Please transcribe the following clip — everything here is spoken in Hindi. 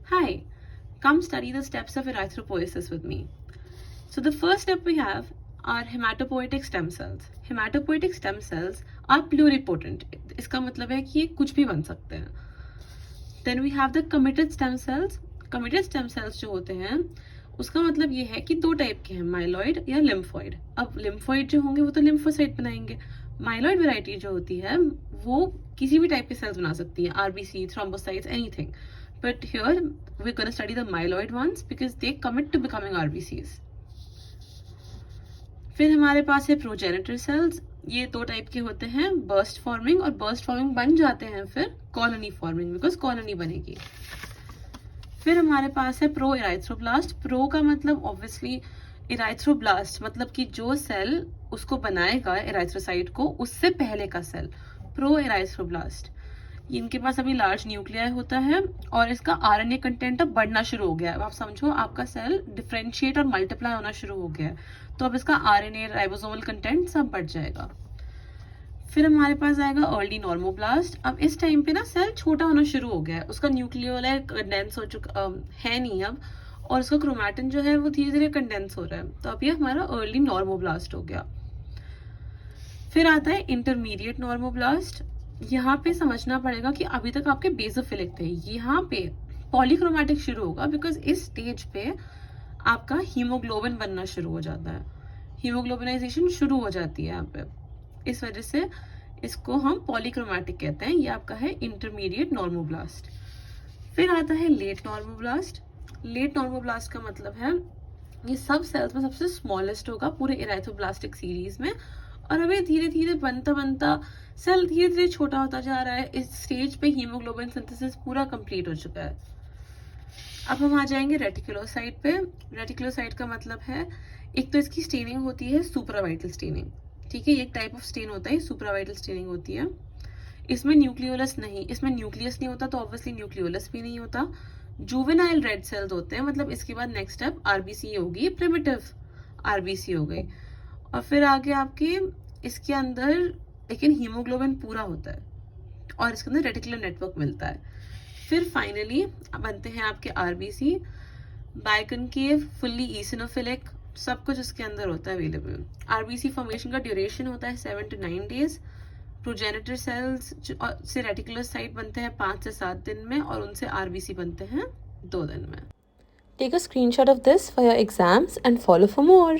Hi, come study the steps of erythropoiesis with me. So the first step we have are hematopoietic stem cells. Hematopoietic stem cells are pluripotent. इसका मतलब है कि ये कुछ भी बन सकते हैं. Then we have the committed stem cells. Committed stem cells जो होते हैं उसका मतलब ये है कि दो टाइप के हैं, माइलॉइड या लिम्फोइड. अब लिम्फोइड जो होंगे वो तो लिम्फोसाइट बनाएंगे. माइलॉइड वैरायटी जो होती है वो किसी भी टाइप के सेल्स बना सकती है, RBC, thrombocytes, anything. But here we're going to study the myeloid ones because they commit to becoming RBCs. फिर हमारे पास है प्रोजेनिटर सेल्स. ये दो टाइप के होते हैं, बर्स्ट फॉर्मिंग, और बर्स्ट फॉर्मिंग बन जाते हैं फिर कॉलोनी फॉर्मिंग, बिकॉज कॉलोनी बनेगी. फिर हमारे पास है प्रो इराइथ्रोब्लास्ट. प्रो का मतलब ऑब्वियसली इराइथ्रोब्लास्ट मतलब कि जो सेल उसको बनाएगा इराइथ्रोसाइट को उससे पहले का सेल, प्रो इराइथ्रोब्लास्ट. इनके पास अभी लार्ज न्यूक्लियाई होता है और इसका आरएनए कंटेंट अब बढ़ना शुरू हो गया है. आप समझो आपका सेल डिफरेंशिएट और मल्टीप्लाई होना शुरू हो गया है, तो अब इसका आरएनए, राइबोसोमल कंटेंट सब बढ़ जाएगा. फिर हमारे पास आएगा अर्ली नॉर्मोब्लास्ट. अब इस टाइम पे ना सेल छोटा होना शुरू हो गया है, उसका न्यूक्लियोलाई कंडेंस हो चुका है नहीं अब, और उसका क्रोमैटिन जो है वो धीरे धीरे कंडेंस हो रहा है, तो अब ये हमारा अर्ली नॉर्मोब्लास्ट हो गया. फिर आता है इंटरमीडिएट नॉर्मोब्लास्ट. यहाँ पे समझना पड़ेगा कि अभी तक आपके बेसोफिलिक थे, यहाँ पे पॉलीक्रोमैटिक शुरू होगा, बिकॉज इस स्टेज पे आपका हीमोग्लोबिन बनना शुरू हो जाता है, हीमोग्लोबिनाइजेशन शुरू हो जाती है यहाँ पे. इस वजह से इसको हम पॉलीक्रोमैटिक कहते हैं. ये आपका है इंटरमीडिएट नॉर्मोब्लास्ट. फिर आता है लेट नॉर्मोब्लास्ट. लेट नॉर्मोब्लास्ट का मतलब है ये सब सेल्स में सबसे स्मॉलेस्ट होगा पूरे इराइथ्रोब्लास्टिक सीरीज में, और अभी धीरे धीरे बनता बनता सेल धीरे धीरे छोटा होता जा रहा है. इस स्टेज पे हीमोग्लोबिन सिंथेसिस पूरा कंप्लीट हो चुका है. अब हम आ जाएंगे रेटिकुलोसाइट पे. रेटिकुलोसाइट का मतलब है एक तो इसकी स्टेनिंग होती है सुप्रावाइटल स्टेनिंग, ठीक है, ये एक टाइप ऑफ स्टेन होता है, सुप्रावाइटल स्टेनिंग होती है. इसमें न्यूक्लियोलस नहीं, इसमें न्यूक्लियस नहीं होता, तो ऑब्वियसली न्यूक्लियोलस भी नहीं होता. जुवेनाइल रेड सेल्स होते हैं, मतलब इसके बाद नेक्स्ट स्टेप आरबीसी होगी, प्रिमिटिव आरबीसी हो गई. और फिर आगे आपके इसके अंदर लेकिन हीमोग्लोबिन पूरा होता है और इसके अंदर रेटिकुलर नेटवर्क मिलता है. फिर फाइनली बनते हैं आपके आरबीसी, बाइकनकेव, फुल्ली ईसिनोफिलिक, सब कुछ इसके अंदर होता है अवेलेबल. आरबीसी फॉर्मेशन का ड्यूरेशन होता है 7 to 9 days. प्रोजेनिटर सेल्स से रेटिकुलर साइट बनते हैं 5 से 7 दिन में, और उनसे आरबीसी बनते हैं 2 दिन में. Take a screenshot of this for your exams and follow for more.